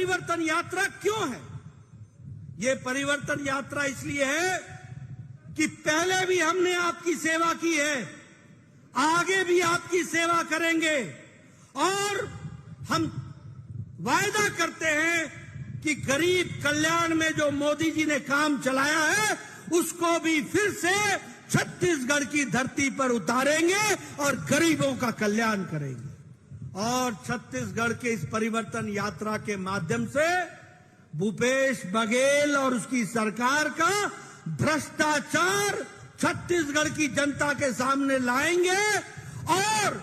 परिवर्तन यात्रा क्यों है? ये परिवर्तन यात्रा इसलिए है कि पहले भी हमने आपकी सेवा की है, आगे भी आपकी सेवा करेंगे और हम वायदा करते हैं कि गरीब कल्याण में जो मोदी जी ने काम चलाया है उसको भी फिर से छत्तीसगढ़ की धरती पर उतारेंगे और गरीबों का कल्याण करेंगे। और छत्तीसगढ़ के इस परिवर्तन यात्रा के माध्यम से भूपेश बघेल और उसकी सरकार का भ्रष्टाचार छत्तीसगढ़ की जनता के सामने लाएंगे और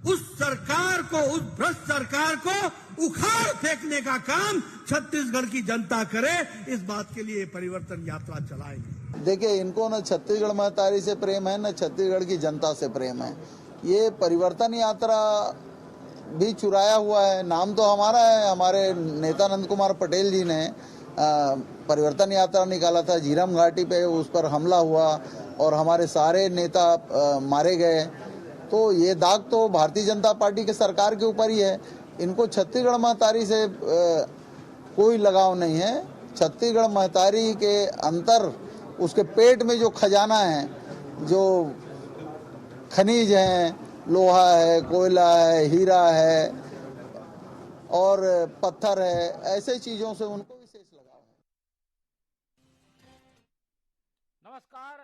उस सरकार को, उस भ्रष्ट सरकार को उखाड़ फेंकने का काम छत्तीसगढ़ की जनता करे, इस बात के लिए परिवर्तन यात्रा चलाएंगे। देखिए, इनको न छत्तीसगढ़ महतारी से प्रेम है न छत्तीसगढ़ की जनता से प्रेम है। ये परिवर्तन यात्रा भी चुराया हुआ है। नाम तो हमारा है, हमारे नेता नंद कुमार पटेल जी ने परिवर्तन यात्रा निकाला था। झीरम घाटी पे उस पर हमला हुआ और हमारे सारे नेता मारे गए। तो ये दाग तो भारतीय जनता पार्टी के सरकार के ऊपर ही है। इनको छत्तीसगढ़ महतारी से कोई लगाव नहीं है। छत्तीसगढ़ महतारी के अंतर, उसके पेट में जो खजाना है, जो खनिज हैं, लोहा है, कोयला है, हीरा है और पत्थर है, ऐसे चीजों से उनको विशेष लगाव है। नमस्कार,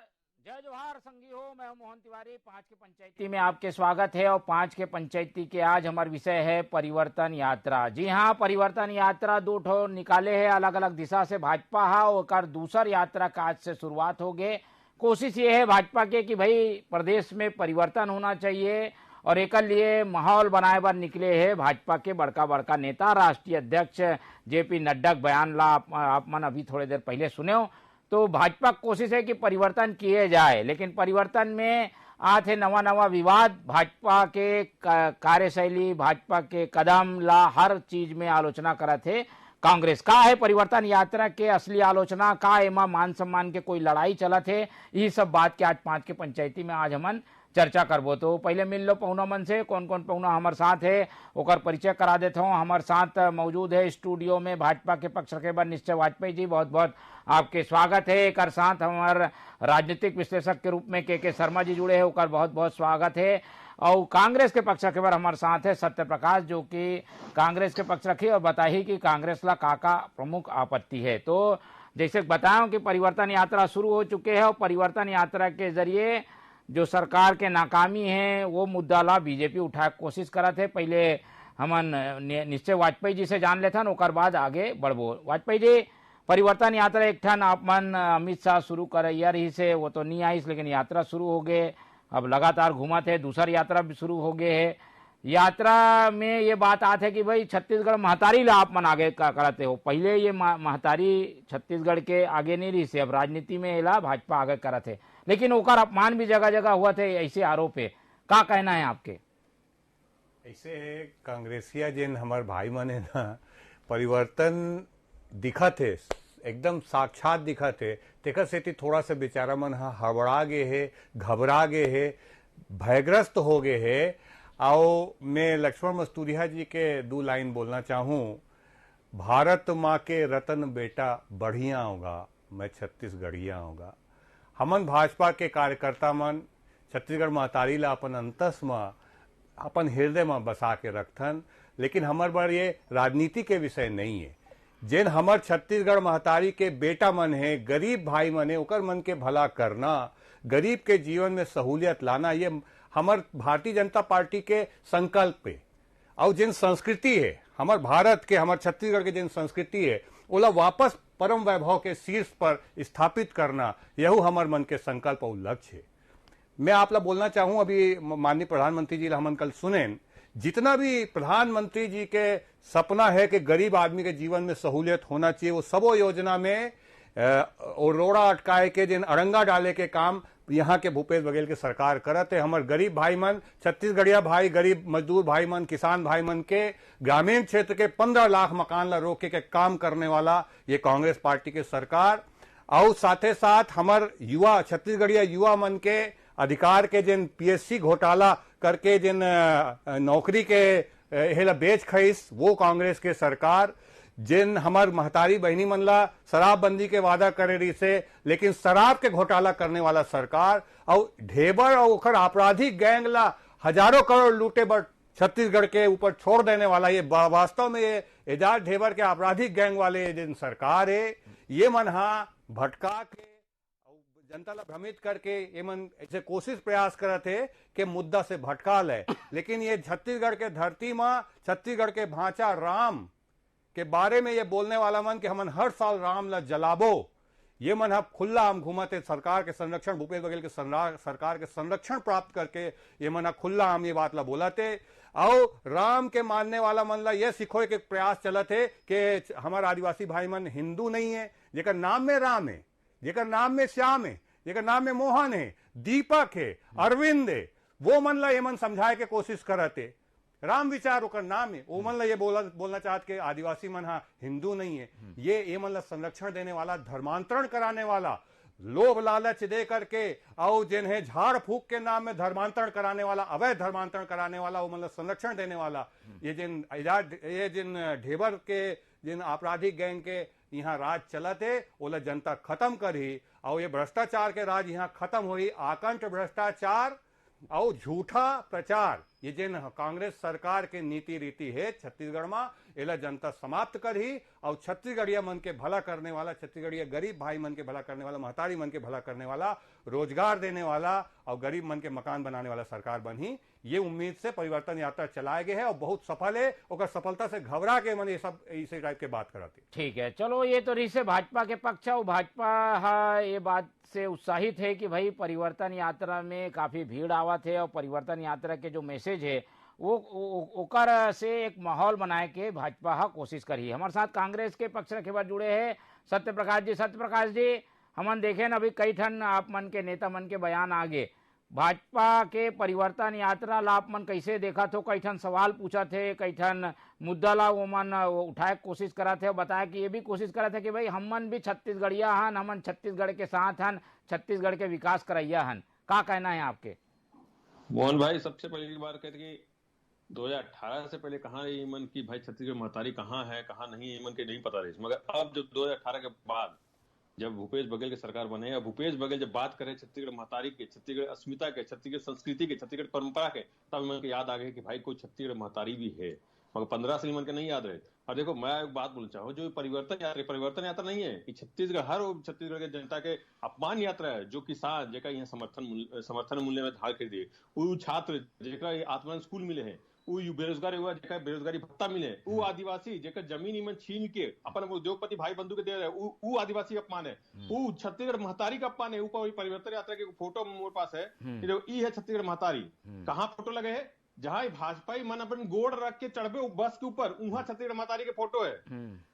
जय जोहार संगी हो, मैं हूं मोहन तिवारी। 5 के पंचायती में आपके स्वागत है और 5 के पंचायती के आज हमारा विषय है परिवर्तन यात्रा। जी हाँ, परिवर्तन यात्रा दो ठो निकाले है अलग अलग दिशा से भाजपा हा और दूसर यात्रा का आज से शुरुआत हो गए। कोशिश ये है भाजपा के कि भाई प्रदेश में परिवर्तन होना चाहिए और एक लिए माहौल बनाए बर निकले है भाजपा के बड़का बड़का नेता राष्ट्रीय अध्यक्ष जेपी नड्डा बयान ला आप मन अभी थोड़ी देर पहले सुने हो। तो भाजपा कोशिश है कि परिवर्तन किए जाए, लेकिन परिवर्तन में आते नवा नवा विवाद, भाजपा के कार्यशैली, भाजपा के कदम ला हर चीज में आलोचना करा थे। कांग्रेस का है परिवर्तन यात्रा के असली आलोचना का, एमा मान सम्मान के कोई लड़ाई चला थे, ये सब बात के आज 5 के पंचायती में आज हमन चर्चा करबो। तो पहले मिल लो पहुना मन से, कौन कौन पहुना हमारे साथ है ओकर परिचय करा देता हूँ। हमारे साथ मौजूद है स्टूडियो में भाजपा के पक्ष रखे बर निश्चय वाजपेयी जी, बहुत बहुत आपके स्वागत है। एक साथ हमारे राजनीतिक विश्लेषक के रूप में के शर्मा जी जुड़े हैं, ओकर बहुत बहुत स्वागत है। और कांग्रेस के पक्ष रखे बर हमारे साथ है सत्य प्रकाश, जो कि कांग्रेस के पक्ष रखे और बताही कि कांग्रेस ला का प्रमुख आपत्ति है। तो जैसे बताया कि परिवर्तन यात्रा शुरू हो चुके हैं और परिवर्तन यात्रा के जरिए जो सरकार के नाकामी है वो मुद्दा ला बीजेपी उठाए कोशिश करा थे। पहले हमन निश्चय वाजपेयी जी से जान लेते हैं, ओकर बाद आगे बढ़बो। वाजपेयी जी, परिवर्तन यात्रा एक ठन आप मन अमित शाह शुरू कर रही से, वो तो नहीं आई, लेकिन यात्रा शुरू हो गए, अब लगातार घूमा थे, दूसरा यात्रा भी शुरू हो गए है। यात्रा में ये बात आते है कि भाई छत्तीसगढ़ महतारी ला आप मन आगे कराते हो। पहले ये महतारी छत्तीसगढ़ के आगे नहीं रही से, अब राजनीति में एला भाजपा आगे करते, लेकिन ओकर अपमान भी जगह जगह हुआ थे, ऐसे आरोप है। का कहना है आपके? ऐसे कांग्रेसिया जिन हमार भाई मन है ना, परिवर्तन दिखा थे, एकदम साक्षात दिखा थे, तेकर सेती थोड़ा सा बेचारा मन हड़बड़ा गए है, घबरा गए है, भयग्रस्त हो गए है। आओ मैं लक्ष्मण मस्तूरिया जी के 2 लाइन बोलना चाहूँ। भारत माँ के रतन बेटा बढ़िया होगा, मैं छत्तीसगढ़िया होगा। हमन भाजपा के कार्यकर्ता मन छत्तीसगढ़ महतारी ला अपन अंतस में, अपन हृदय में बसा के रखथन, लेकिन हमार बार ये राजनीति के विषय नहीं है। जिन हमार छत्तीसगढ़ महतारी के बेटा मन है, गरीब भाई मन है, ओकर मन के भला करना, गरीब के जीवन में सहूलियत लाना, ये हमार भारतीय जनता पार्टी के संकल्प पे। और जिन संस्कृति है हमार भारत के, हमार छत्तीसगढ़ के जिन संस्कृति है, ओला वापस परम वैभव के शीर्ष पर स्थापित करना, यही हमार मन के संकल्प और लक्ष्य है। मैं आप ला बोलना चाहूं, अभी माननीय प्रधानमंत्री जी ला हमन कल सुने, जितना भी प्रधानमंत्री जी के सपना है कि गरीब आदमी के जीवन में सहूलियत होना चाहिए, वो सबो योजना में रोड़ा अटकाए के, जिन अड़ंगा डाले के काम यहाँ के भूपेश बघेल के सरकार करत है। हमारे गरीब भाई मन, छत्तीसगढ़िया भाई, गरीब मजदूर भाई मन, किसान भाई मन के ग्रामीण क्षेत्र के 15 लाख मकान ला रोके के काम करने वाला ये कांग्रेस पार्टी के सरकार। और साथे साथ हमार युवा, छत्तीसगढ़िया युवा मन के अधिकार के जिन पीएससी घोटाला करके जिन नौकरी के हेला बेच खईस, वो कांग्रेस के सरकार। जिन हमार महतारी बहनी मनला शराबबंदी के वादा करे रही से, लेकिन शराब के घोटाला करने वाला सरकार और ढेबर और ओकर आपराधिक गैंग ला हजारों करोड़ लूटे बर छत्तीसगढ़ के ऊपर छोड़ देने वाला ये वास्तव में ये एजाज ढेबर के आपराधिक गैंग वाले जिन सरकार है, ये मन भटका के जनता ला भ्रमित करके ये मन ऐसे कोशिश प्रयास करत है कि मुद्दा से भटका ले। लेकिन ये छत्तीसगढ़ के धरती में छत्तीसगढ़ के भांचा राम के बारे में ये बोलने वाला मन कि हमन हर साल राम ला जलाबो, ये मन खुला हम घूमते सरकार के संरक्षण, भूपेश बघेल के सरकार के संरक्षण प्राप्त करके ये मन खुला हम ये बात ला बोलते। और राम के मानने वाला मन ला ये सिखोए के प्रयास चलत है कि हमारा आदिवासी भाई मन हिंदू नहीं है, जेकर नाम में राम है, जेकर नाम में श्याम है, जेकर नाम में मोहन है, दीपक है, अरविंद है, वो मन ला ये मन समझाए के कोशिश करते। राम विचार ओकर नाम है, वो मन ला ये बोलना चाहत के आदिवासी मन हिंदू नहीं है। ये मन ला संरक्षण देने वाला, धर्मांतरण कराने वाला, लोभ लालच दे करके और जिन्हें झाड़ फूक के नाम में धर्मांतरण कराने वाला, अवैध धर्मांतरण कराने वाला, वो मतलब संरक्षण देने वाला, ये जिन ढेबर के जिन आपराधिक गैंग के यहाँ राज चलते, ओला जनता खत्म करी और ये भ्रष्टाचार के राज यहाँ खत्म हुई। आकंठ भ्रष्टाचार और झूठा प्रचार, ये जिन कांग्रेस सरकार के नीति रीति है छत्तीसगढ़ में, एला जनता समाप्त करी और छत्तीसगढ़िया मन के भला करने वाला, छत्तीसगढ़िया गरीब भाई मन के भला करने वाला, महतारी मन के भला करने वाला, रोजगार देने वाला और गरीब मन के मकान बनाने वाला सरकार बनी। ये उम्मीद से परिवर्तन यात्रा चलाए गए है और बहुत सफल है। और सफलता से घबरा के मन ये सब इसी टाइप के बात कराती। ठीक है, चलो ये तो रही से भाजपा के पक्ष है। भाजपा ये बात से उत्साहित है कि भाई परिवर्तन यात्रा में काफी भीड़ आवत है और परिवर्तन यात्रा के जो मैसेज है वो ओकर से एक माहौल बनाए के भाजपा कोशिश करी। हमारे साथ कांग्रेस के पक्ष रखे बार जुड़े हैं सत्यप्रकाश जी। सत्यप्रकाश जी, हमन देखे ना अभी कई ठन आप मन के नेता मन के बयान आगे, भाजपा के परिवर्तन यात्रा ला आप मन कैसे देखा थे? कई ठन सवाल पूछा थे, कई ठन मुद्दा ला वो मन उठाए कोशिश करा थे और बताया कि ये भी कोशिश करा था कि भाई हमन भी छत्तीसगढ़िया हन, हमन छत्तीसगढ़ के साथ हन, छत्तीसगढ़ के विकास करैया हन। का कहना है आपके? मोहन भाई, सबसे पहली बार कहते कि 2018 से पहले कहाँ रही मन की भाई छत्तीसगढ़ महतारी कहाँ है कहाँ नहीं है, मन के नहीं पता रही। मगर अब जब 2018 के बाद जब भूपेश बघेल की सरकार बने और भूपेश बघेल जब बात करें छत्तीसगढ़ महतारी के, छत्तीसगढ़ अस्मिता के, छत्तीसगढ़ संस्कृति के, छत्तीसगढ़ परंपरा के, तब मन को याद आ गए कि भाई कोई छत्तीसगढ़ महतारी भी है। मगर 15 साल मन के नहीं याद रहे। और देखो, मैं एक बात बोलना चाहूँ, जो परिवर्तन यात्रा नहीं है, ये छत्तीसगढ़ हर छत्तीसगढ़ के जनता के अपमान यात्रा है। जो किसान जेका यहाँ समर्थन मूल्य में धार कर दिए, वो छात्र जेका आत्मनिर्भर स्कूल मिले हैं, वो बेरोजगार हुआ जेका बेरोजगारी भत्ता मिले, वो आदिवासी जेका जमीन इमन छीन के अपन उद्योगपति भाई बंधु के दे रहे, वो आदिवासी अपमान है, वो छत्तीसगढ़ महतारी का अपमान है। ऊपर परिवर्तन यात्रा के फोटो मेरे पास है, ये है छत्तीसगढ़ महतारी। कहाँ फोटो लगे है? जहां भाजपा मन अपन गोड़ रख के चढ़बे बस के ऊपर, वहां छत्तीसगढ़ महतारी के फोटो है।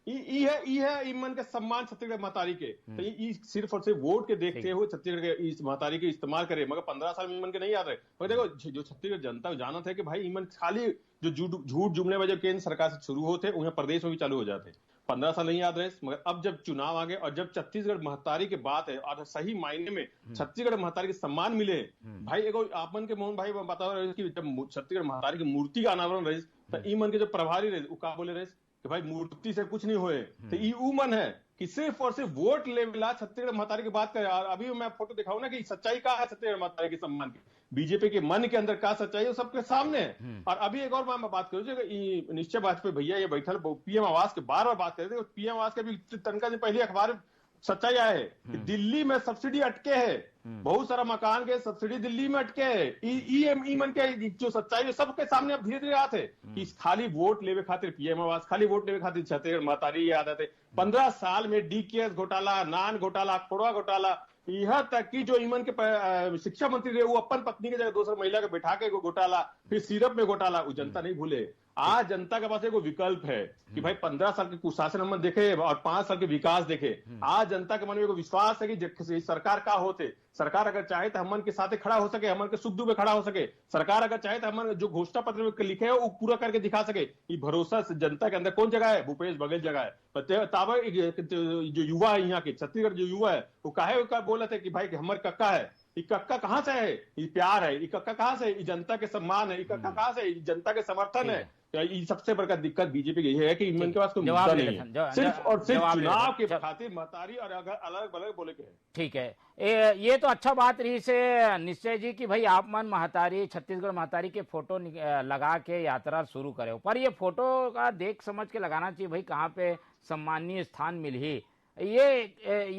है इमन के सम्मान छत्तीसगढ़ महतारी के। तो ये सिर्फ और सिर्फ वोट के देखते हुए छत्तीसगढ़ के इस महतारी के इस्तेमाल करे। मगर 15 साल में इमन के नहीं याद रहे। मगर देखो, जो छत्तीसगढ़ जनता जानत है कि भाई इमन खाली जो झूठ जुमले वजह केंद्र सरकार से शुरू होते, उन्हें प्रदेश में भी चालू हो जाते। 15 साल नहीं याद रहे। मगर अब जब चुनाव आ गए और जब छत्तीसगढ़ महतारी की बात है और सही मायने में छत्तीसगढ़ महतारी के सम्मान मिले, भाई एगो आपन के मोहन भाई बता रहे कि जब छत्तीसगढ़ महतारी की मूर्ति का अनावरण रहे तो ई मन के जो प्रभारी रहे वो का बोले रहे कि भाई मूर्ति से कुछ नहीं होए। तो ई मन है कि सिर्फ और सिर्फ वोट लेवला छत्तीसगढ़ महतारी की बात करे। और अभी मैं फोटो दिखाऊं ना कि सच्चाई का है छत्तीसगढ़ महतारी के सम्मान की, बीजेपी के मन के अंदर का सच्चाई है सबके सामने है। और अभी एक और मैं बात करूँ, निश्चय वाजपेयी भैया ये बैठल पीएम आवास के बार बार बात कर रहे थे। पीएम आवास के भी तनका दिन पहले अखबार सच्चाई आया है कि दिल्ली में सब्सिडी अटके है, बहुत सारा मकान के सब्सिडी दिल्ली में अटके है। ई मन के जो सच्चाई है सबके सामने अब धीरे धीरे आते हैं कि खाली वोट लेवे खातिर पीएम आवास, खाली वोट लेवे खातिर छत्तीसगढ़ महतारी याद आते। 15 साल में डीकेएस घोटाला, नान घोटाला, खोड़वा घोटाला, यहाँ तक कि जो ईमन के शिक्षा मंत्री रहे वो अपन पत्नी के जगह दूसरा महिला के बैठा के घोटाला, फिर सिरप में घोटाला, वो जनता नहीं भूले। आज जनता के पास एक विकल्प है कि भाई 15 साल के कुशासन हम देखे और 5 साल के विकास देखे। आज जनता के मन में विश्वास है कि सरकार का होते, सरकार अगर चाहे तो हमन के साथ खड़ा हो सके, हमन के सुख दुख में खड़ा हो सके, सरकार अगर चाहे तो हमन जो घोषणा पत्र में लिखे है वो पूरा करके दिखा सके। ये भरोसा जनता के अंदर कौन जगह है? भूपेश बघेल जगह है। ताबा जो युवा है यहाँ के छत्तीसगढ़ जो युवा है वो काहे बोला थे कि भाई हमर कक्का है, इक्का कहाँ से है? ये प्यार है, इक्का कहाँ से? ये जनता के सम्मान है, इक्का कहाँ से? ये जनता के समर्थन है। ये सबसे बड़ा दिक्कत बीजेपी की है कि इनके पास कोई मुद्दा नहीं है, सिर्फ और सिर्फ चुनाव के खातिर महतारी और अलग अलग बोले के है। ठीक है, ये तो अच्छा बात रही से निश्चय जी कि भाई आप मन महतारी, छत्तीसगढ़ महतारी के फोटो लगा के यात्रा शुरू करे, पर ये फोटो का देख समझ के लगाना चाहिए भाई, कहाँ पे सम्मानीय स्थान मिल ही। ये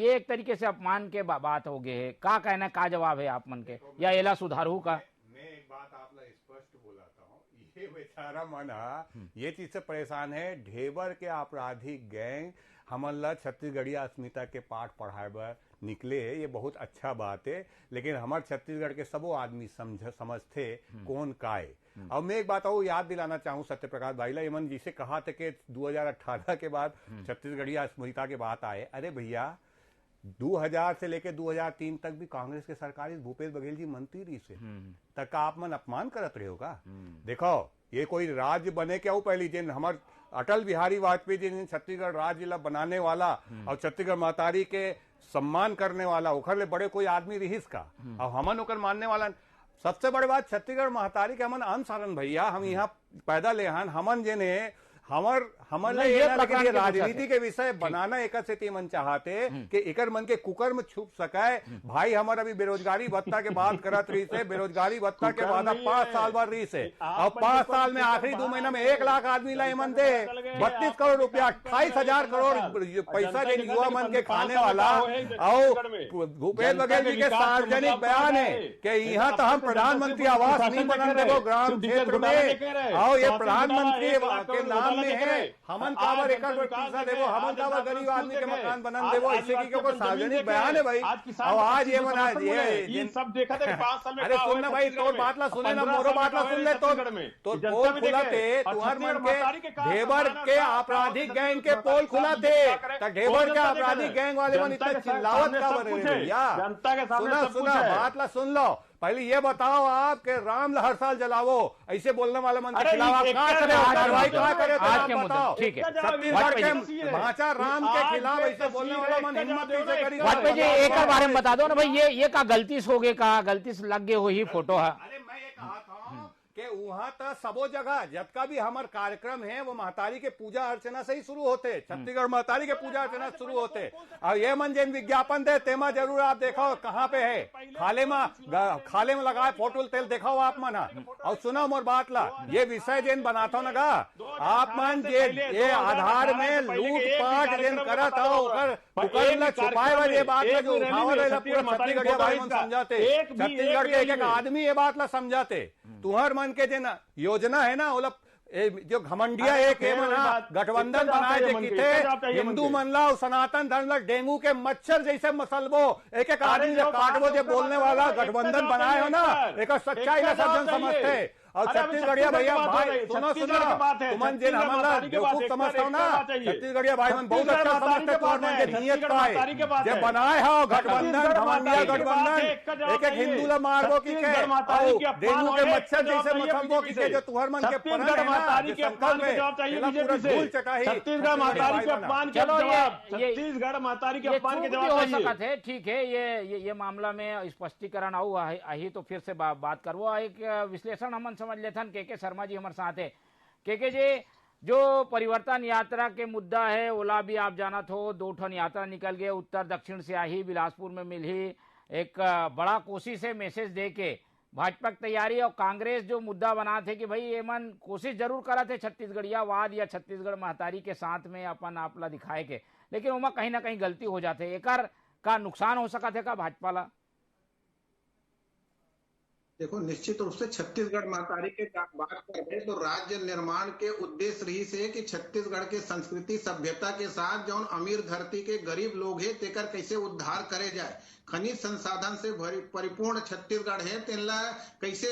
एक तरीके से अपमान के बात हो गए है। का कहना, का जवाब है आप मन के, या एला सुधारू का? मैं एक बात आप स्पष्ट बोलाता हूँ, ये बेचारा मना ये चीज से परेशान है। ढेबर के आपराधिक गैंग हमला छत्तीसगढ़िया अस्मिता के पाठ पढ़ाए बर निकले, ये बहुत अच्छा बात है, लेकिन हमारे छत्तीसगढ़ के सबो आदमी समझते कौन काय। अब मैं एक बात और याद दिलाना चाहूँ सत्य प्रकाश भाई ला, एमन जिसे कहा था कि 2018 के बाद छत्तीसगढ़िया अस्मिता के बात आए। अरे भैया 2000 से लेके 2003 तक भी कांग्रेस के सरकार भूपेश बघेल जी मंत्री रही से तक आप मन अपमान करत रहे होगा। देखो ये कोई राज्य बने क्या हो, पहली जिन हमार अटल बिहारी वाजपेयी जी ने छत्तीसगढ़ राज्य ला बनाने वाला और छत्तीसगढ़ महतारी के सम्मान करने वाला, ओखर ले बड़े कोई आदमी रहीस का, और हमन ओकर मानने वाला। सबसे बड़ी बात छत्तीसगढ़ महतारी के हमन अनुसरण भैया, हम यहाँ पैदा ले हन, हमन जिने हमर ये राजनीति के विषय बनाना एक से मन चाहते कि एकर मन के कुकर में छुप सकाए। भाई हमार अभी बेरोजगारी भत्ता के बात करत रही से, बेरोजगारी भत्ता के बाद 5 साल बाद रही से, और 5 साल में आखिरी 2 महीना में 1 लाख आदमी ला मन दे 32 करोड़ रुपया, 28,000 करोड़ पैसा जो युवा मन के खाने वाला। और भूपेश बघेल जी के सार्वजनिक बयान है कि यहाँ तो हम प्रधानमंत्री आवास नहीं बना देवो ग्राम क्षेत्र में, और ये प्रधानमंत्री के नाम है हमन काबर एक पैसा देवो, हमन काबर गरीब आदमी के मकान बनन देवो, ऐसे की कोई सार्वजनिक बयान है भाई। और आज ये बना ये सब देखा था 5 साल में। अरे सुनना भाई, तो बात ला सुने ना, मोरो बात ला सुन ले, तो पोल खुला थे तुहार मन के ढेबर के आपराधिक गैंग के पोल खुला थे, तो ढेबर के आपराधिक गैंग वाले मन इतना चिल्लावत का बने भैया। सुना बात ला सुन लो, पहले ये बताओ आप के राम हर साल जलावो, ऐसे बोलने वाले मन के खिलाफ आप क्या करे, कार्रवाई क्या करे, आज के बताओ। ठीक है, छत्तीसगढ़ के भाषा राम के खिलाफ ऐसे बोलने वाला मन हिम्मत कैसे करी? वाजपेयी जी एक बारे में बता दो ना भाई, ये का गलती हो गए, का गलती से लग गए हो ही फोटो है। अरे मैं ये कहा था कि वहां तक सबो जगह जबका भी हमारे कार्यक्रम है वो महतारी के पूजा अर्चना से ही शुरू होते, छत्तीसगढ़ महतारी के पूजा अर्चना शुरू होते। और ये मन जिन विज्ञापन दे तेमा जरूर आप देखो कहाँ पे है, खाले में लगाए फोटो तेल देखो आप मना। और सुनो मोर बात ला, ये विषय जिन बनाता ना गा आप मन ये आधार में लूट पाट जिन करत हो छुपाए ये बात जो उठावल पूरा छत्तीसगढ़ भाई मन समझाते, छत्तीसगढ़ के एक आदमी ये बात ला समझाते। तुहर मन के जो योजना है ना, जो घमंडिया एक गठबंधन बनाए थे हिंदू मन ला सनातन धर्म ला डेंगू के मच्छर जैसे मसलबो, एक आदमी जो काटबो जो बोलने वाला गठबंधन बनाए हो ना, एक सच्चाई का सब जन समझते। और छत्तीसगढ़िया भैया भाई सुनो तुमन जिन हमला बेवकूफ समझता हो ना, छत्तीसगढ़िया भाई मन बहुत अच्छा समझते तुम मन के नियत का है जब बनाए हो गठबंधन, घमंडिया गठबंधन, एक हिंदू ला मारबो की के डेंगू के मच्छर जैसे मसलबो की के, जो तुहर मन के छत्तीसगढ़ महतारी के अपमान के जवाब चाहिए बीजेपी से। छत्तीसगढ़ महतारी के अपमान के जवाब, छत्तीसगढ़ महतारी के अपमान के जवाब चाहिए। ठीक है, ये मामला में स्पष्टीकरण आऊ आई तो फिर से बात करवो। एक विश्लेषण हमन समझ लेथन के शर्मा जी हमारे साथ है। के जी जो परिवर्तन यात्रा के मुद्दा है ओला भी आप जानत हो, 2 ठन यात्रा निकल गए, उत्तर दक्षिण से आई, बिलासपुर में मिल ही एक बड़ा कोशिश है मैसेज दे के भाजपा की तैयारी। और कांग्रेस जो मुद्दा बना थे कि भाई ये मन कोशिश जरूर करा थे छत्तीसगढ़ियावाद या छत्तीसगढ़ महतारी के साथ में अपन आपला दिखाए के, लेकिन वहाँ कहीं ना कहीं गलती हो जाते, एकर का नुकसान हो सका थे का भाजपा ला? देखो निश्चित रूप से छत्तीसगढ़ महतारी के बात कर रहे तो राज्य निर्माण के उद्देश्य रही से कि छत्तीसगढ़ के संस्कृति सभ्यता के साथ जो अमीर धरती के गरीब लोग है तेकर कैसे उद्धार करे जाए, खनिज संसाधन से परिपूर्ण छत्तीसगढ़ है तेला कैसे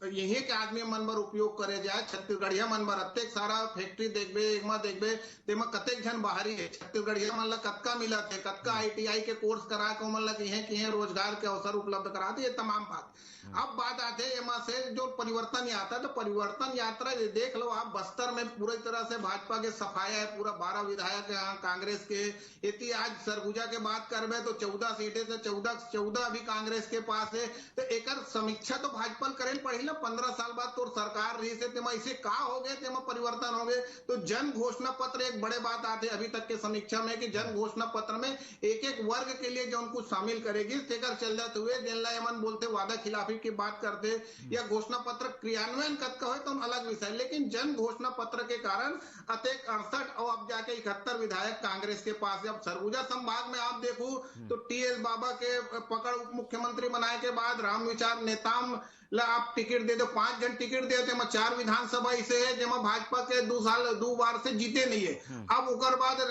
यही के आदमी मन बर उपयोग करे जाए छत्तीसगढ़िया मन बर अतेक सारा फैक्ट्री देखबे एकमा देखबे तेमा कतेक जन बाहरी है छत्तीसगढ़िया मन ला कतका मिलत है कतका आईटीआई के कोर्स करा के मन ला किहे रोजगार के अवसर उपलब्ध कराते ये तमाम बात। अब बात आते एमा से जो परिवर्तन आता है तो परिवर्तन यात्रा ये देख लो आप बस्तर में पूरी तरह से भाजपा के सफाया है पूरा 12 विधायक यहाँ कांग्रेस के इति आज सरगुजा के बात करबे तो 14 सीटें से 14 अभी कांग्रेस के पास है तो एक समीक्षा तो भाजपा करें पड़ी 15 साल बाद तो सरकार रही से तेमा इसे का हो गए तेमा परिवर्तन हो गए तो जन घोषणा पत्र एक बड़े बात आते अभी तक के समीक्षा में कि जन घोषणा पत्र में एक वर्ग के लिए जो उनको शामिल करेगी तेकर चल जाते हुए जिनला मन बोलते वादा खिलाफी की बात करते या घोषणा पत्र क्रियान्वयन कद का हो तो अलग विषय लेकिन जन घोषणा पत्र के कारण अतेक 68 और अब जाके 71 विधायक कांग्रेस के पास है। अब सरगुजा संभाग में आप देखो तो टीएस बाबा के पकड़ उप मुख्यमंत्री बनाए के बाद राम विचार नेताम ला आप टिकट दे दो 5 जन टिकट देते 4 विधानसभा इसे है जेमा भाजपा के 2 बार से जीते नहीं है। अब उकर बाद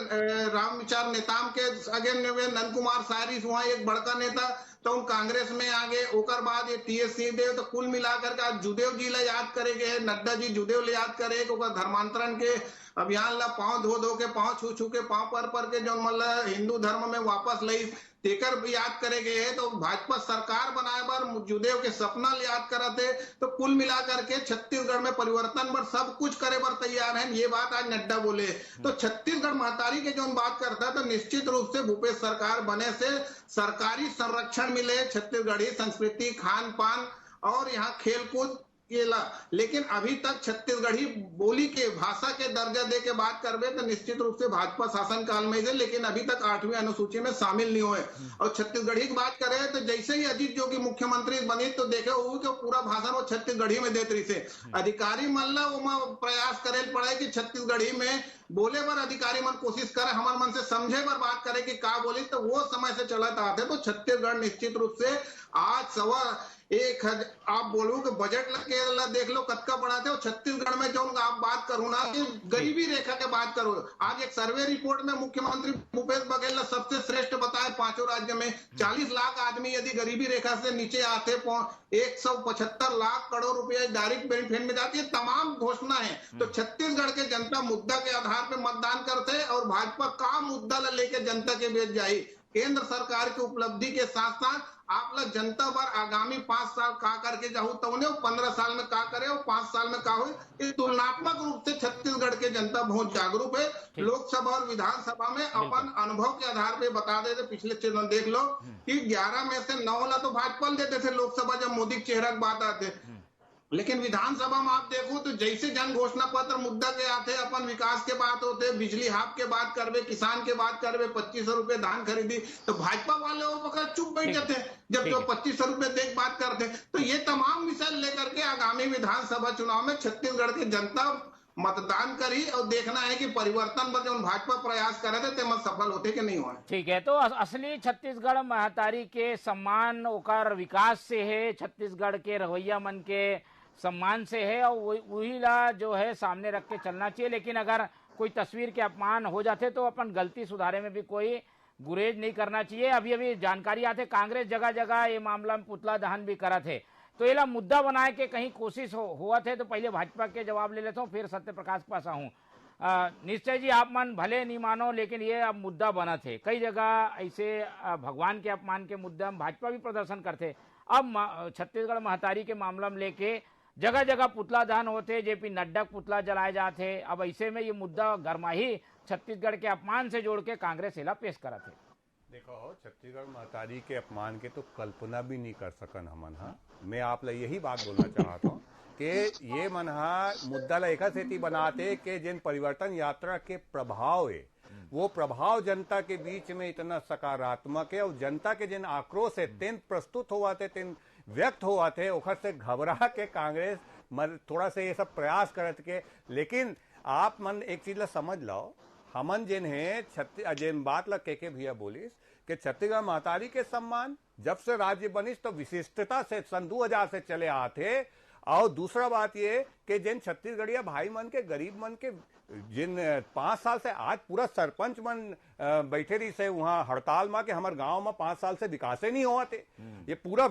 राम विचार नेताम के अगेन नंद कुमार सायरी वहां एक बड़का नेता तो कांग्रेस में आगे ओकर बाद ये टीएस सिंहदेव तो कुल मिलाकर के आज जुदेव जी ला याद करेगे है नड्डा जी जुदेव ले याद करे धर्मांतरण के अभियान ला पांव धो धो के पांव छू छू के पांव पर के जो मतलब हिंदू धर्म में वापस लई तेकर भी याद करे गए है तो भाजपा सरकार बनाए बार जुदेव के सपना याद करते तो कुल मिलाकर के छत्तीसगढ़ में परिवर्तन पर सब कुछ करे पर तैयार है ये बात आज नड्डा बोले। तो छत्तीसगढ़ महतारी के जो बात करता है तो निश्चित रूप से भूपेश सरकार बने से सरकारी संरक्षण मिले छत्तीसगढ़ी संस्कृति खान पान और यहाँ खेलकूद लेकिन अभी तक छत्तीसगढ़ी बोली के भाषा के दर्जा दे के बात करबे तो निश्चित रूप से भाजपा शासन काल में से लेकिन अभी तक 8वीं अनुसूची में शामिल नहीं हुए। और छत्तीसगढ़ी की बात करें तो जैसे ही अजीत जोगी मुख्यमंत्री बनी तो देखे वो कि पूरा भाषण वो छत्तीसगढ़ी में देते रही से अधिकारी मन ला प्रयास करे पड़े कि छत्तीसगढ़ी में बोले पर अधिकारी मन कोशिश करे हमारे मन से समझे पर बात करे कि का बोली तो वो समय से चलत आते तो छत्तीसगढ़ निश्चित रूप से आज 1,000 आप बोलो कि बजट केरला देख लो कतका बढ़ाते हो छत्तीसगढ़ में जो आप बात करूं ना कि गरीबी रेखा के बात करो आज एक सर्वे रिपोर्ट में मुख्यमंत्री भूपेश बघेल ने सबसे श्रेष्ठ बताया 5 राज्य में 40 लाख आदमी यदि गरीबी रेखा से नीचे आते 175 लाख करोड़ रुपए डायरेक्ट बेनिफिट में जाती है तमाम घोषणा है। तो छत्तीसगढ़ के जनता मुद्दा के आधार पर मतदान करते और भाजपा का मुद्दा लेके जनता के बीच जाए केंद्र सरकार की उपलब्धि के साथ साथ आप लोग जनता पर आगामी 5 साल का करके जाऊं तो उन्हें 15 साल में का करे और 5 साल में का हो इस तुलनात्मक रूप से छत्तीसगढ़ के जनता बहुत जागरूक है। लोकसभा और विधानसभा में अपन अनुभव के आधार पे बता देते पिछले चुनाव देख लो कि 11 में से 9 ला तो भाजपा देते थे लोकसभा जब मोदी के चेहरा की बात आते लेकिन विधानसभा में आप देखो तो जैसे जन घोषणा पत्र मुद्दा के आते अपन विकास के बात होते बिजली हाफ के बात करवे किसान के बात करवे 2500 रुपए धान खरीदी तो भाजपा वाले वो पकड़ चुप बैठ जाते जब जो 2500 रुपए देख बात करते तो ये तमाम विषय लेकर के आगामी विधानसभा चुनाव में छत्तीसगढ़ की जनता मतदान करी और देखना है कि परिवर्तन पर जो भाजपा प्रयास करे थे ते सफल होते कि नहीं हुआ। ठीक है तो असली छत्तीसगढ़ महतारी के सम्मान ओकर विकास से है छत्तीसगढ़ के रवैया मन के सम्मान से है और वही ला जो है सामने रख के चलना चाहिए। लेकिन अगर कोई तस्वीर के अपमान हो जाते तो अपन गलती सुधारे में भी कोई गुरेज नहीं करना चाहिए। अभी अभी जानकारी आते कांग्रेस जगह जगह ये मामला में पुतला दहन भी करा थे तो ये मुद्दा बनाए के कहीं कोशिश हुआ थे तो पहले भाजपा के जवाब ले लेता हूँ फिर सत्य प्रकाश पास आऊँ। निश्चय जी आप मन भले नहीं मानो लेकिन ये अब मुद्दा बना थे कई जगह ऐसे भगवान के अपमान के मुद्दा में भाजपा भी प्रदर्शन करते। अब छत्तीसगढ़ महतारी के मामला में लेके जगह जगह पुतला दहन होते जेपी नड्डा पुतला जलाए जाते। अब ऐसे में ये मुद्दा गरमाही छत्तीसगढ़ के अपमान से जोड़ के कांग्रेस इला पेश करा थे। देखो छत्तीसगढ़ महतारी के अपमान के तो कल्पना भी नहीं कर सकन हमन हा मैं आप ला यही बात बोलना चाहता हूँ कि ये मन हा मुद्दा ला एक सेती बनाते कि जिन परिवर्तन यात्रा के प्रभाव है वो प्रभाव जनता के बीच में इतना सकारात्मक है और जनता के जिन आक्रोश है तेन प्रस्तुत हुआ थे तेन व्यक्त हुआ थे ओखर से घबरा के कांग्रेस थोड़ा से ये सब प्रयास करत के। लेकिन आप मन एक चीज ला समझ लो हमन जिन है जिन बात ला के भैया बोलिस कि छत्तीसगढ़ महतारी के सम्मान जब से राज्य बनिस तो विशिष्टता से सन 2000 से चले आते और दूसरा बात ये कि जिन छत्तीसगढ़िया भाई मन के गरीब मन के जिन 5 साल से आज पूरा सरपंच मन बैठे रही से वहां हड़ताल में कि हमारे गांव में 5 साल से विकास ही नहीं हुआ थे। ये पूरा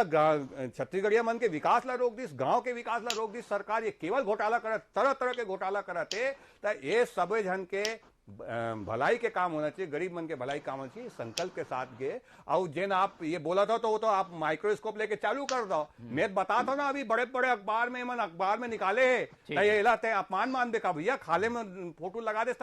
छत्तीसगढ़िया मन के विकास ला रोक दिस, गांव के विकास ला रोक दिस सरकार। ये केवल घोटाला करत, तरह तरह के घोटाला करते। तो ये सबे जन के भलाई के काम होना चाहिए, गरीब मन के भलाई काम होना चाहिए, संकल्प के साथ गए। और जिन आप ये बोला था तो वो तो आप माइक्रोस्कोप लेके चालू कर दो। मैं बता था ना अभी बड़े बड़े अखबार में अखबार में निकाले है ये इलाते अपमान मान देखा भैया, खाले में फोटो लगा दे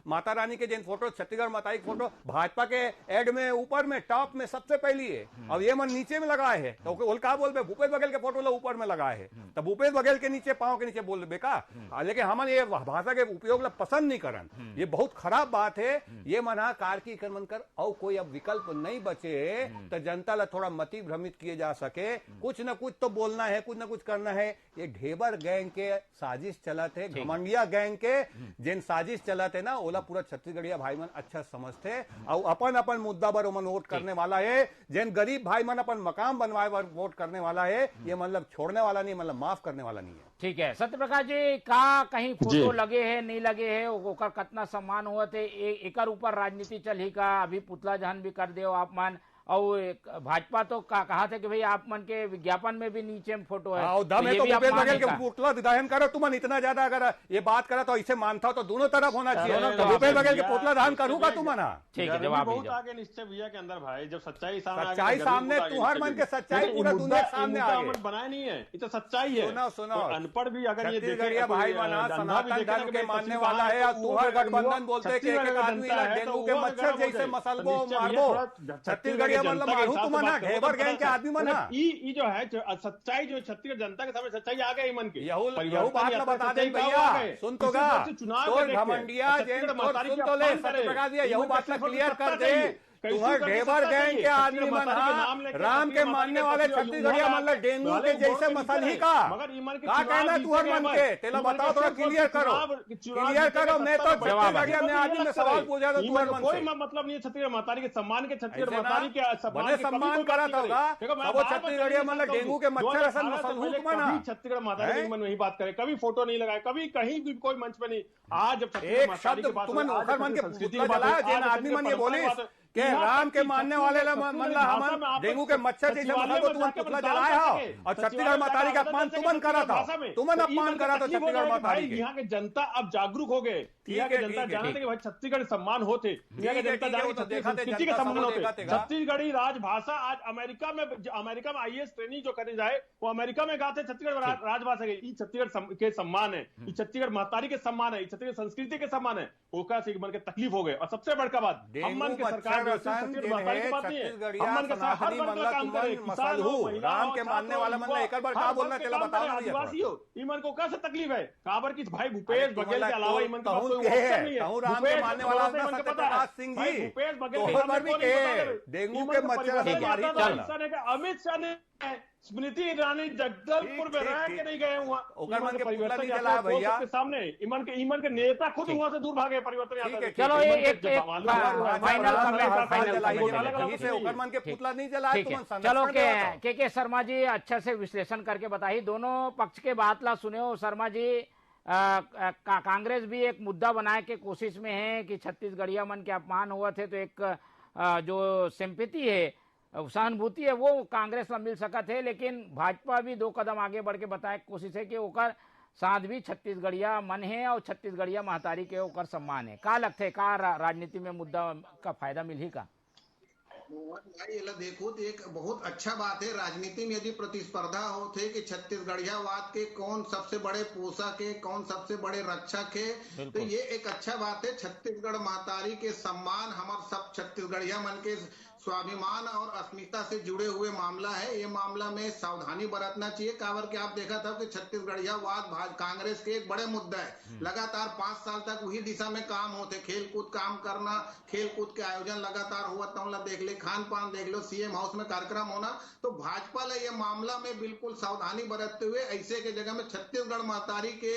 माता रानी के जिन फोटो छत्तीसगढ़ माता की फोटो भाजपा के एड में ऊपर में टॉप में सबसे पहली है। अब ये मन नीचे में लगाए है तो उल्का बोल बे भूपेश बघेल के फोटो लो ऊपर में लगाए है, तो भूपेश बघेल के नीचे पांव के नीचे बोल बेका। लेकिन हम ये भाषा के उपयोग पसंद नहीं करन, ये बहुत खराब बात है। ये मना कार की मन कर और कोई अब विकल्प नहीं बचे तो जनता ला थोड़ा मति भ्रमित किए जा सके। कुछ न कुछ तो बोलना है, कुछ न कुछ करना है। ये ढेबर गैंग के साजिश चलत है, घमंडिया गैंग के जिन साजिश चलत है ना ओला पूरा छत्तीसगढ़िया भाई मन अच्छा समझते और अपन मुद्दा पर मन वोट करने वाला है। जिन गरीब भाई मन अपन मकान बनवाए पर वोट करने वाला है, ये मतलब छोड़ने वाला नहीं, मतलब माफ करने वाला नहीं है। ठीक है सत्यप्रकाश जी, का कहीं फोटो लगे है नहीं लगे है ओकर कितना सम्मान हुआ थे एकर ऊपर राजनीति चली का? अभी पुतला दहन भी कर दो आप मान, और भाजपा तो कहा था कि भाई आप मन के विज्ञापन में भी नीचे में फोटो है। दम है तो भूपेश बघेल के पुतला दहन करो। तुम इतना ज्यादा अगर ये बात करा तो इसे मानता हो तो दोनों तरफ होना चाहिए। तो भूपेश बघेल के पुतला दहन करूंगा तुम ना? ठीक है, जवाब बहुत आगे निश्चय भैया के अंदर भाई, जब सच्चाई सामने तुम्हार मन के सच्चाई पूरा दुनिया सामने आ गई। बनाया नहीं है, ये तो सच्चाई है। सुनो अनपढ़ भी अगर ये छत्तीसगढ़िया भाई बना सनातन धर्म के मानने वाला है और तुम्हार गठबंधन बोलते कि एक आदमी डेंगू के मच्छर जैसे मसल को मार दो। छत्तीसगढ़िया मतलब मारू तुम ना ढेबर गैंग के आदमी मना। ये जो है सच्चाई जो छत्तीसगढ़ जनता के सामने सच्चाई आ गई मन की। यहू बात ना बता दे भैया, सुन तो गा तो घमंडिया जेन सुन तो ले सत्यप्रकाश जी यहू बात क्लियर कर दे। तुम्हारे ढेबर गैंग के आदमी मन राम के मानने वाले छत्तीसगढ़िया मतलब डेंगू के जैसे मसल ही का कहना तुहर मन के तेला बताओ, थोड़ा क्लियर करो। मैं तो छत्तीसगढ़िया में आदमी में सवाल पूछा तो तुहर मन कोई मतलब नहीं है छत्तीसगढ़ महतारी के सम्मान के, छत्तीसगढ़ महतारी के सम्मान करा था वो छत्तीसगढ़िया मतलब डेंगू के मच्छर असल मसल मना। छत्तीसगढ़ महतारी मन वही बात करे, कभी फोटो नहीं लगाए, कभी कहीं भी कोई मंच पे नहीं। आज जब एक शब्द तुम मन के पुतला जलाया जिन आदमी मन ये बोलिस के राम के मानने वाले मतलब हम डेंगू के मच्छर जैसे मतलब तुम पुतला जलाया हो और छत्तीसगढ़ महतारी का अपमान तुमन करा था, तुमन अपमान करा था छत्तीसगढ़ महतारी के। यहाँ के जनता अब जागरूक हो गए, यहाँ के जनता जानते कि भाई छत्तीसगढ़ सम्मान होते, यहाँ के जनता जानते के सम्मान होते। छत्तीसगढ़ी राजभाषा आज अमेरिका में IAS ट्रेनिंग जो करने जाए वो अमेरिका में गाते छत्तीसगढ़ राजभाषा के। ये छत्तीसगढ़ के सम्मान है, ये छत्तीसगढ़ महतारी के सम्मान है, छत्तीसगढ़ संस्कृति के सम्मान है। ओका से मन के तकलीफ हो गए। और सबसे बड़का बात अमन के सरकार राम के मानने वाला मतलब एक बार क्या बोलना चला बताओ ना आदिवासी हो ईमन को कैसे तकलीफ है? काबर की भाई भूपेश बघेल के अलावा ईमन का कोई ऑप्शन नहीं है। राम के मानने वाला सत्यप्रकाश सिंह जी भूपेश बघेल डेंगू के मच्छर अमित शाह ने स्मृति ईरानी जगदलपुर में रह के नहीं गए वहाँ के सामने ईमन के नेता खुद वहाँ से दूर भागे परिवर्तन। चलो एक चलो के शर्मा जी अच्छा से विश्लेषण करके बताइए, दोनों पक्ष के बात ला सुने हो। शर्मा जी कांग्रेस भी एक मुद्दा बनाए के कोशिश में है कि छत्तीसगढ़िया मन के अपमान हुआ थे तो एक जो सिंपैथी है सहानुभूति है वो कांग्रेस में मिल सकत है, लेकिन भाजपा भी 2 कदम आगे बढ़ के बताए कोशिश है कि ओकर साथ भी छत्तीसगढ़िया मन है और छत्तीसगढ़िया महतारी के ओकर सम्मान है। का लगते है का राजनीति में मुद्दा का फायदा मिली का? मोहन भाई ये देखो तो एक बहुत अच्छा बात है राजनीति में यदि प्रतिस्पर्धा होते कि छत्तीसगढ़ियावाद के कौन सबसे बड़े पोषक है, कौन सबसे बड़े रक्षक है, तो ये एक अच्छा बात है। छत्तीसगढ़ महतारी के सम्मान हमारे सब छत्तीसगढ़िया मन के स्वाभिमान और अस्मिता से जुड़े हुए मामला है। ये मामला में सावधानी बरतना चाहिए। काबर के आप देखा था कि छत्तीसगढ़ियावाद कांग्रेस के एक बड़े मुद्दा है। लगातार 5 साल तक वही दिशा में काम होते, खेलकूद काम करना, खेलकूद के आयोजन लगातार हुआ तमला देख ले, खान पान देख लो, CM हाउस में कार्यक्रम होना। तो भाजपा ने ये मामला में बिल्कुल सावधानी बरतते हुए ऐसे के जगह में छत्तीसगढ़ महतारी के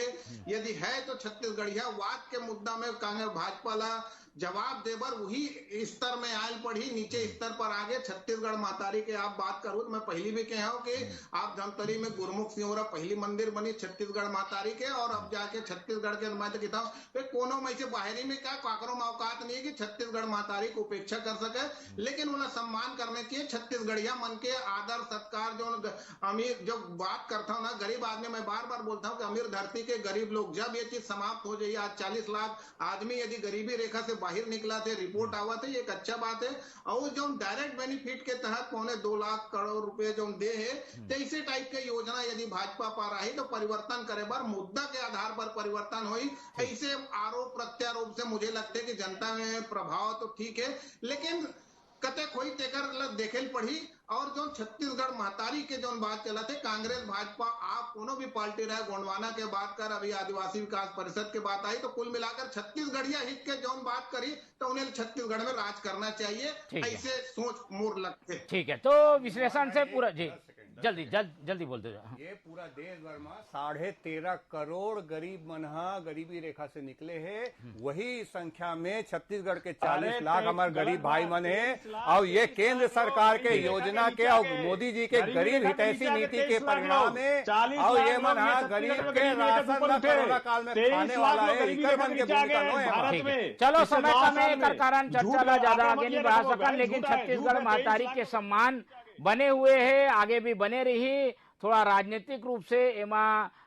यदि है तो छत्तीसगढ़ियावाद के मुद्दा में कांग्रेस भाजपा ला जवाब देवर वही स्तर में आयल पढ़ी नीचे स्तर पर आगे छत्तीसगढ़ महतारी के आप बात करो तो मैं पहली भी कहा हूं कि आप धमतरी में गुरमुख सिंह पहली मंदिर बनी छत्तीसगढ़ महतारी के, और अब जाके छत्तीसगढ़ के मैं तो कहता हूँ कोनो में से बाहरी में क्या काकरों में औकात नहीं है कि छत्तीसगढ़ महतारी को उपेक्षा कर सके, लेकिन उन्हें सम्मान करने चाहिए। छत्तीसगढ़िया मन के आदर सत्कार जो अमीर जो बात करता हूँ ना, गरीब आदमी, मैं बार बार बोलता हूँ कि अमीर धरती के गरीब लोग जब ये चीज समाप्त हो जाए, आज 40 लाख आदमी यदि गरीबी रेखा से बाहर निकला थे, रिपोर्ट आवा थे, एक अच्छा बात है। और जो डायरेक्ट बेनिफिट के तहत 2.25 लाख करोड़ रुपए जो दे है, तो इसी टाइप के योजना यदि भाजपा पा रही तो परिवर्तन करे बार मुद्दा के आधार पर परिवर्तन हुई। ऐसे आरोप प्रत्यारोप से मुझे लगता है कि जनता में प्रभाव तो ठीक है, लेकिन कते खोई तेकर देखेल पढ़ी। और जो छत्तीसगढ़ महतारी के जो बात चला थे, कांग्रेस भाजपा आप कोनो भी पार्टी रहे, गोंडवाना के बात कर, अभी आदिवासी विकास परिषद के बात आई, तो कुल मिलाकर छत्तीसगढ़िया हित के जो बात करी तो उन्हें छत्तीसगढ़ में राज करना चाहिए, ऐसे सोच मोर लगते। ठीक है, तो विश्लेषण से पूरा जी जल्दी बोलते जाओ। ये पूरा देश भर में 13.5 करोड़ गरीब मनहा गरीबी रेखा से निकले हैं, वही संख्या में छत्तीसगढ़ के 40 लाख हमारे गरीब भाई मन है। और ये केंद्र सरकार के योजना के और मोदी जी के गरीब हितैषी नीति के परिणाम है। और ये मनहा गरीब के राशन कोरोना काल में खाने वाला है, इकर मन के भूमिका नो है। चलो समय कम है, एकर कारण चर्चा ला ज्यादा आगे नहीं बढ़ा सकन, लेकिन छत्तीसगढ़ महतारी के सम्मान बने हुए हैं, आगे भी बने रही। थोड़ा राजनीतिक रूप से एमा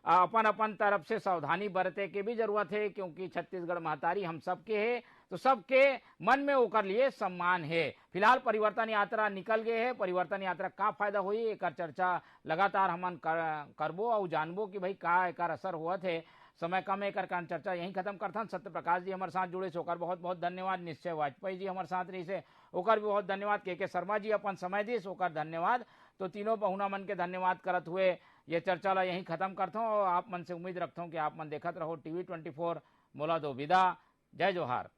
अपन तरफ से सावधानी बरते के भी जरूरत है, क्योंकि छत्तीसगढ़ महतारी हम सबके है, तो सबके मन में ओकर लिए सम्मान है। फिलहाल परिवर्तन यात्रा निकल गए है, परिवर्तन यात्रा का फायदा हुई एक चर्चा लगातार हमन करबो और जानबो कि भाई का एकर असर हुआ थे। समय कम है, कर चर्चा यहीं खत्म करता। सत्य प्रकाश जी हमारे साथ जुड़े से ओकर बहुत बहुत धन्यवाद। निश्चय वाजपेयी जी हमारे साथ रही से ओकर भी बहुत धन्यवाद। के शर्मा जी अपन समय दी से ओकर धन्यवाद। तो तीनों बहुना मन के धन्यवाद करत हुए ये चर्चा ला यहीं खत्म करता हूँ और आप मन से उम्मीद रखता हूँ कि आप मन देखत रहो TV24। मोला दो विदा। जय जोहार।